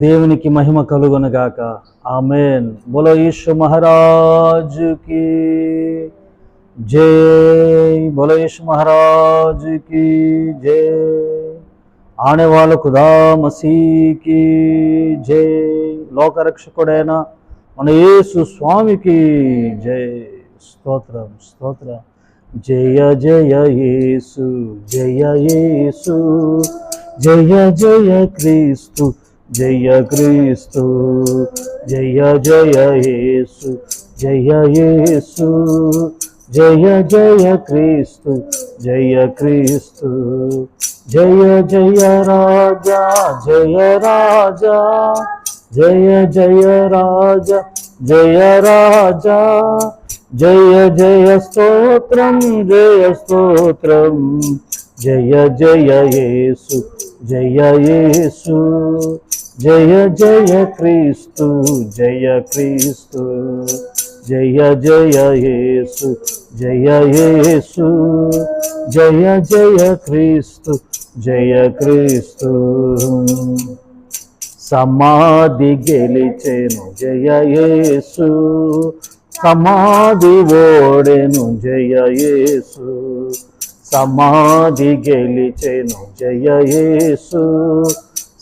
దేవునికి మహిమ కలుగునుగాక. ఆమేన్. బోలో యేసు మహారాజ్ की जय। बोलो यीशु महाराज की जय। आने वाले खुदा मसीह की जय। लोक रक्षकुडैन मन येसु स्वामी की जय। स्तोत्रम स्तोत्रम। जय जय येसु जय येसु जय जय क्रिस्तु जय क्रिस्तु जय जय येसु जय येसु जय जय क्रिस्तु जय क्रिस्तु जय जय राजा जय राजा जय जय राजा जय राजा जय जय स्तोत्रम जय स्तोत्रम जय जय येसु जय येसु जय जय क्रिस्तु जय क्रिस्तु जय जय येसु जय येसु जय जय क्रिस्तु जय क्रिस्तु। समाधि गेलिचेनु जय येसु समाधि ओडेनु जय येसु समाधि गेलिचेनु जय येसु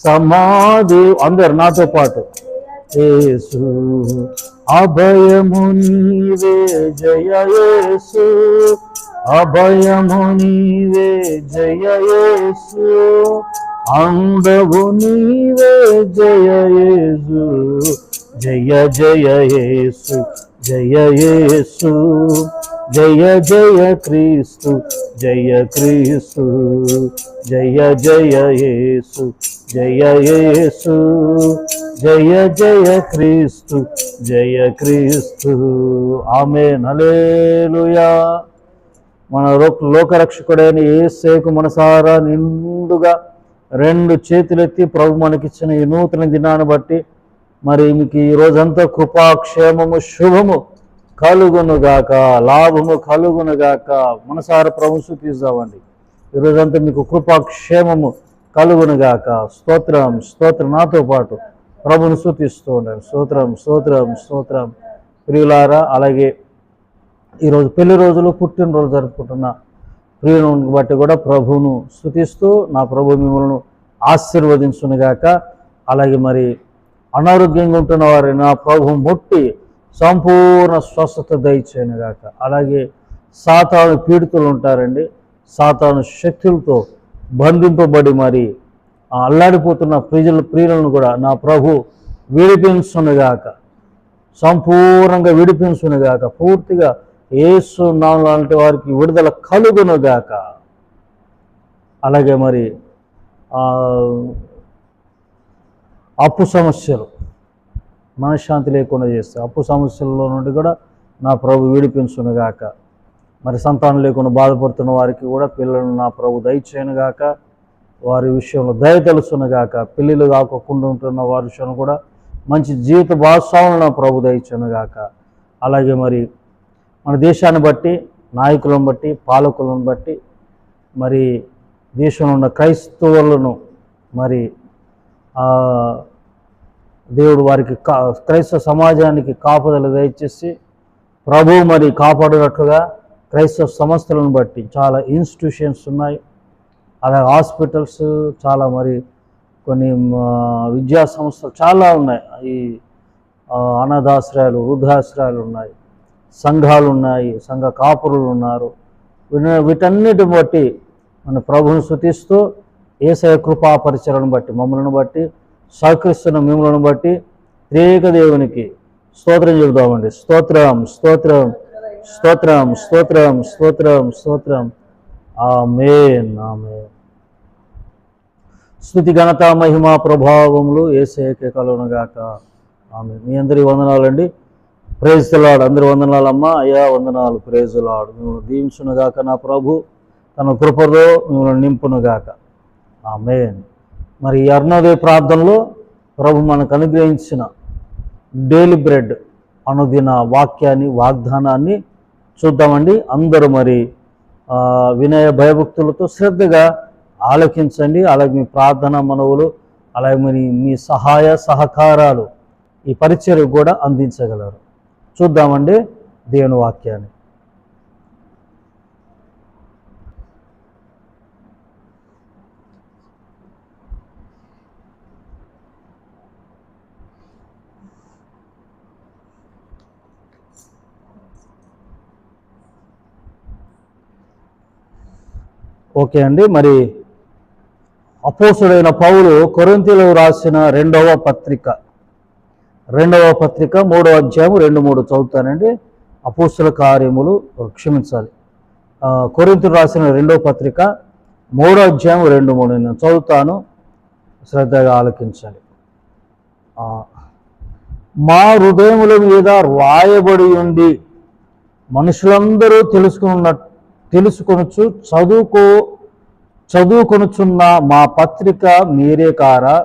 समाधि अंदर नातो पाटु येसु अभयमु नीवे जय येसु अभयमु नीवे जय येसु अंडवु नीवे जय येसु जय जय येसु जय येसु जय जय क्रिस्तु जय क्रिस्तु जय जय येसु जय येसु जय जय क्रिस्तु जय क्रिस्तु। आमेन। హల్లెలూయా। మన లోకరక్షకుడైన యేసుకు మనసారా నిండుగా రెండు చేతులెత్తి ప్రభు మనకిచ్చిన ఈ నూతన దినాన్ని బట్టి మరి మీకు ఈ రోజంతా కృపాక్షేమము శుభము కలుగునుగాక, లాభము కలుగునుగాక మనసారా ప్రభు స్తుతిద్దామండి। ఈరోజంతా మీకు కృపాక్షేమము కలుగునుగాక। స్తోత్రం స్తోత్రం। నాతో పాటు ప్రభుని స్తుతిస్తూ ఉండండి। స్తోత్రం స్తోత్రం స్తోత్రం। ప్రియులారా, అలాగే ఈరోజు పెళ్లి రోజులు పుట్టినరోజు జరుపుకుంటున్న ప్రియులను బట్టి కూడా ప్రభువును స్తుతిస్తూ నా ప్రభు మిమ్మల్ని ఆశీర్వదించునుగాక। అలాగే మరి అనారోగ్యంగా ఉంటున్న వారి నా ప్రభు ముట్టి సంపూర్ణ స్వస్థత దయచేయనుగాక। అలాగే సాతాను పీడితులు ఉంటారండి, సాతాను శక్తులతో బంధింపబడి మరి అల్లాడిపోతున్న ప్రియులను కూడా నా ప్రభు విడిపించునుగాక, సంపూర్ణంగా విడిపించునుగాక। పూర్తిగా యేసు నామములో లాంటి వారికి విడుదల కలుగునుగాక। అలాగే మరి అప్పు సమస్యలు మనశ్శాంతి లేకుండా చేస్తే అప్పు సమస్యల్లో నుండి కూడా నా ప్రభు విడిపించునుగాక। మరి సంతానం లేకుండా బాధపడుతున్న వారికి కూడా పిల్లలను నా ప్రభు దయచేయనుగాక, వారి విషయంలో దయ తెలుసునుగాక। పిల్లలు కాకుండా ఉంటున్న వారి విషయంలో కూడా మంచి జీవిత భాగస్వాములను నా ప్రభు దయచేయనుగాక। అలాగే మరి మన దేశాన్ని బట్టి, నాయకులను బట్టి, పాలకులను బట్టి, మరి దేశంలో ఉన్న క్రైస్తవులను మరి దేవుడు వారికి క్రైస్తవ సమాజానికి కాపుదల దయచేసి ప్రభు మరి కాపాడినట్లుగా క్రైస్తవ సంస్థలను బట్టి చాలా ఇన్స్టిట్యూషన్స్ ఉన్నాయి, అలాగే హాస్పిటల్స్, చాలా మరి కొన్ని విద్యా సంస్థలు చాలా ఉన్నాయి, ఈ అనాథాశ్రయాలు, వృద్ధాశ్రయాలు ఉన్నాయి, సంఘాలు ఉన్నాయి, సంఘ కాపురులు ఉన్నారు। వీటన్నిటిని బట్టి మన ప్రభువును స్తుతిస్తూ యేసయ్య కృపా పరిచర్యను బట్టి మమ్మల్ని బట్టి సహకరిస్తున్న మిమ్మల్ని బట్టి త్రియేక దేవునికి స్తోత్రం చెబుదామండి। స్తోత్రం స్తోత్రం స్తోత్రం స్తోత్రం స్తోత్రం స్తోత్రం। ఆమేన్ ఆమేన్। స్తుతి ఘనత మహిమ ప్రభావములు యేసయ్యకే కలుగునుగాక। ఆమేన్। మీ అందరి వందనాలండి। Praise the lord. అందరి వందనాలమ్మా, అయ్యా వందనాలు। Praise the lord. మిమ్మల్ని దీవించునుగాక నా ప్రభు, తన కృపలో మిమ్మల్ని నింపునుగాక। ఆమేన్। మరి ఈ అరుణోదయ ప్రార్థనలో ప్రభు మనకు అనుగ్రహించిన డైలీ బ్రెడ్ అనుదిన వాక్యాన్ని, వాగ్దానాన్ని చూద్దామండి। అందరూ మరి వినయ భయభక్తులతో శ్రద్ధగా ఆలకించండి। అలాగే మీ ప్రార్థన మనవులు అలాగే మరి మీ సహాయ సహకారాలు ఈ పరిచర్యకు కూడా అందించగలరు. చూద్దామండి దేవుని వాక్యాన్ని. ఓకే అండి, మరి అపోస్తుడైన పౌలు కొరింథీయులకు రాసిన రెండవ పత్రిక 3వ అధ్యాయం 2-3 చదువుతానండి. అపోస్తుల కార్యములు క్షమించాలి కొరింథీయులకు రాసిన 2వ పత్రిక 3వ అధ్యాయం 2-3 నేను చదువుతాను, శ్రద్ధగా ఆలకించాలి. మా హృదయముల మీద రాయబడి ఉండి మనుషులందరూ తెలుసుకొనొచ్చు చదువుకొనుచున్న మా పత్రిక మీరే కారా?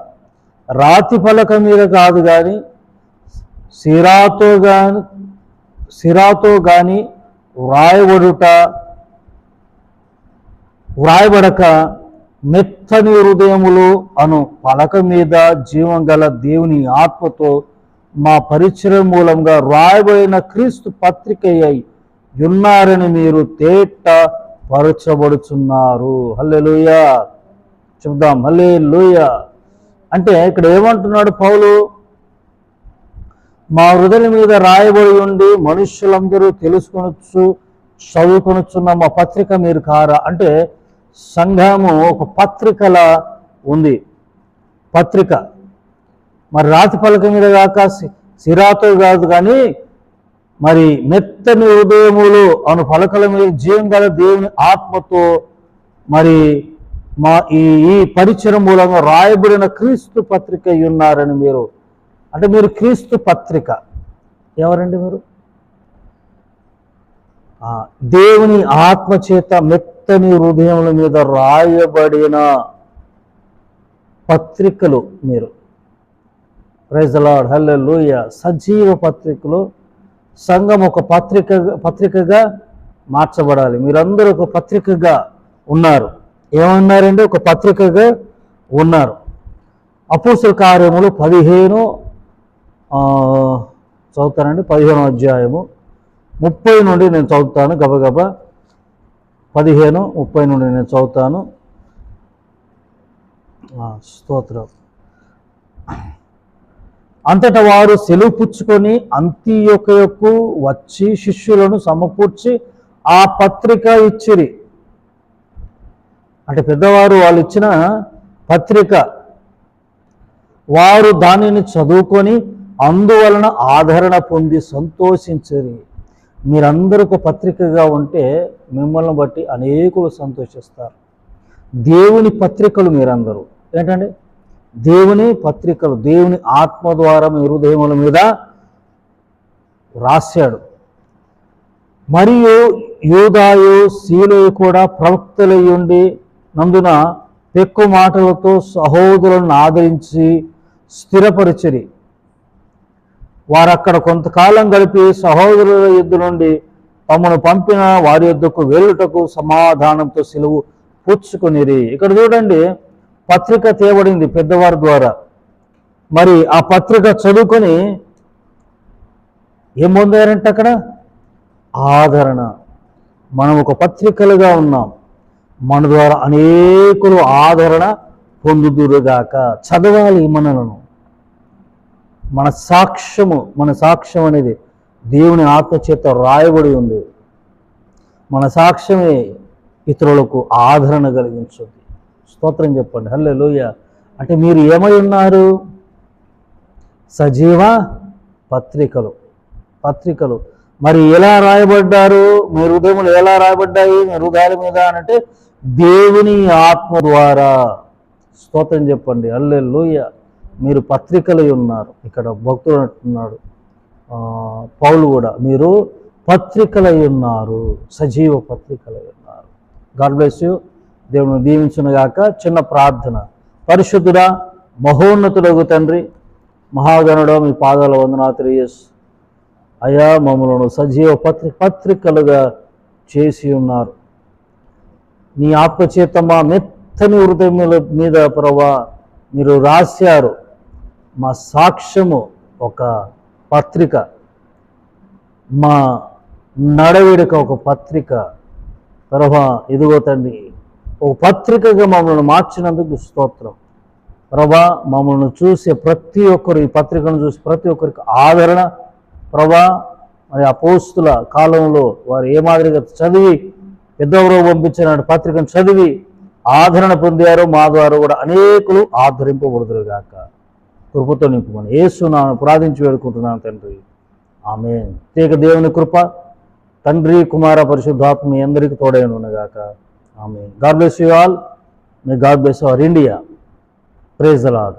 రాతి పలక మీద కాదు కానీ సిరాతో గాని వ్రాయబడక మెత్తని హృదయములు అను పలక మీద జీవం గల దేవుని ఆత్మతో మా పరిచయం మూలంగా వ్రాయబడిన క్రీస్తు పత్రిక అయి ఉన్నారని మీరు తేట పరచబడుచున్నారు. హల్లెలూయా చెప్దాం, హల్లెలూయా. అంటే ఇక్కడ ఏమంటున్నాడు పౌలు? మా హృదయం మీద రాయబడి ఉండి మనుష్యులందరూ చదువుకొనుచున్న మా పత్రిక మీరు కారా? అంటే సంఘము ఒక పత్రికలా ఉంది. పత్రిక మరి రాతి పలక మీద కాక సిరాతో కాదు కానీ మరి మెత్తని హృదయములు అను పలకల మీద జీవం గల దేవుని ఆత్మతో మరి మా ఈ పరిచయం మూలంగా రాయబడిన క్రీస్తు పత్రిక ఉన్నారని మీరు. అంటే మీరు క్రీస్తు పత్రిక. ఎవరండి మీరు? దేవుని ఆత్మ చేత మెత్తని హృదయముల మీద రాయబడిన పత్రికలు మీరు. ప్రైజ్ ది లార్డ్, హల్లెలూయా. సజీవ పత్రికలు. సంఘం ఒక పత్రికగా మార్చబడాలి. మీరందరూ ఒక పత్రికగా ఉన్నారు. ఏమన్నారండి? ఒక పత్రికగా ఉన్నారు. అపోస్తుల కార్యములు 15 చదువుతానండి. 15వ అధ్యాయము 30 నుండి నేను చదువుతాను. గబగబా 15:30 నుండి నేను చదువుతాను. స్తోత్రం. అంతటా వారు సెలవు పుచ్చుకొని అంతియొకకు వచ్చి శిష్యులను సమకూర్చి ఆ పత్రిక ఇచ్చిరి. అంటే పెద్దవారు వాళ్ళు ఇచ్చిన పత్రిక, వారు దానిని చదువుకొని అందువలన ఆదరణ పొంది సంతోషించరి. మీరందరూ ఒక పత్రికగా ఉంటే మిమ్మల్ని బట్టి అనేకులు సంతోషిస్తారు. దేవుని పత్రికలు మీరందరూ. ఏంటండి? దేవుని పత్రికలు. దేవుని ఆత్మ ద్వారా మీ హృదయముల మీద రాశాడు. మరియు యూదాయు సీలోయు కూడా ప్రవక్తలయ్యుండి నందున పెక్కు మాటలతో సహోదరులను ఆదరించి స్థిరపరిచిరి. వారు అక్కడ కొంతకాలం గడిపి సహోదరుల యుద్ధ నుండి తమను పంపిన వారి యుద్ధకు వెళ్ళుటకు సమాధానంతో సెలవు పుచ్చుకొనిరి. ఇక్కడ చూడండి, పత్రిక తేబడింది పెద్దవారి ద్వారా. మరి ఆ పత్రిక చదువుకొని ఏం పొందారంటే అక్కడ ఆదరణ. మనం ఒక పత్రికలుగా ఉన్నాం. మన ద్వారా అనేకులు ఆదరణ పొందుదురుగాక. చదవాలి మనలను. మన సాక్ష్యం అనేది దేవుని ఆత్మ చేత రాయబడి ఉంది. మన సాక్ష్యమే ఇతరులకు ఆదరణ కలిగించుద్ది. స్తోత్రం చెప్పండి, హల్లెలూయా. అంటే మీరు ఏమై ఉన్నారు? సజీవ పత్రికలు. మరి ఎలా రాయబడ్డారు? మీ హృదయములు ఎలా రాయబడ్డాయి? మీ హృదయాల మీద అంటే దేవుని ఆత్మ ద్వారా. స్తోత్రం చెప్పండి, హల్లెలూయా. మీరు పత్రికలై ఉన్నారు. ఇక్కడ భక్తుడు అంటున్నాడు పౌలు కూడా, మీరు పత్రికలై ఉన్నారు, సజీవ పత్రికలై ఉన్నారు. God bless you. దేవుని దీవించునుగాక. చిన్న ప్రార్థన. పరిశుద్ధుడా, మహోన్నతుడగు తండ్రి, మహాగణుడా, మీ పాదాల వందనాలు తెలియజేసు. అయా, మమ్మలను సజీవ పత్రికలుగా చేసి ఉన్నారు. నీ ఆత్మచేత మా మెత్తని హృదయముల మీద ప్రభా మీరు రాశారు. మా సాక్ష్యము ఒక పత్రిక, మా నడవడిక ఒక పత్రిక. ప్రభా ఇదిగో తండ్రి, ఒక పత్రికగా మమ్మల్ని మార్చినందుకు స్తోత్రం. ప్రభా మమ్మల్ని చూసే ప్రతి ఒక్కరు, ఈ పత్రికను చూసి ప్రతి ఒక్కరికి ఆదరణ. ప్రభా మరి అపోస్తుల కాలంలో వారు ఏ మాదిరిగా చదివి పెద్దవరో పంపించిన పత్రికను చదివి ఆదరణ పొందారో, మా ద్వారా కూడా అనేకులు ఆదరింపబడుదురు గాక. కృపతో నింపుమని యేసు నామమున ప్రార్థించి వేడుకుంటున్నాను తండ్రి, ఆమేన్. ప్రత్యేక దేవుని కృప, తండ్రి కుమార పరిశుద్ధాత్మ మీ అందరికీ తోడైనగాక. ఆమేన్. God bless you all. May God bless our India. Praise the lord.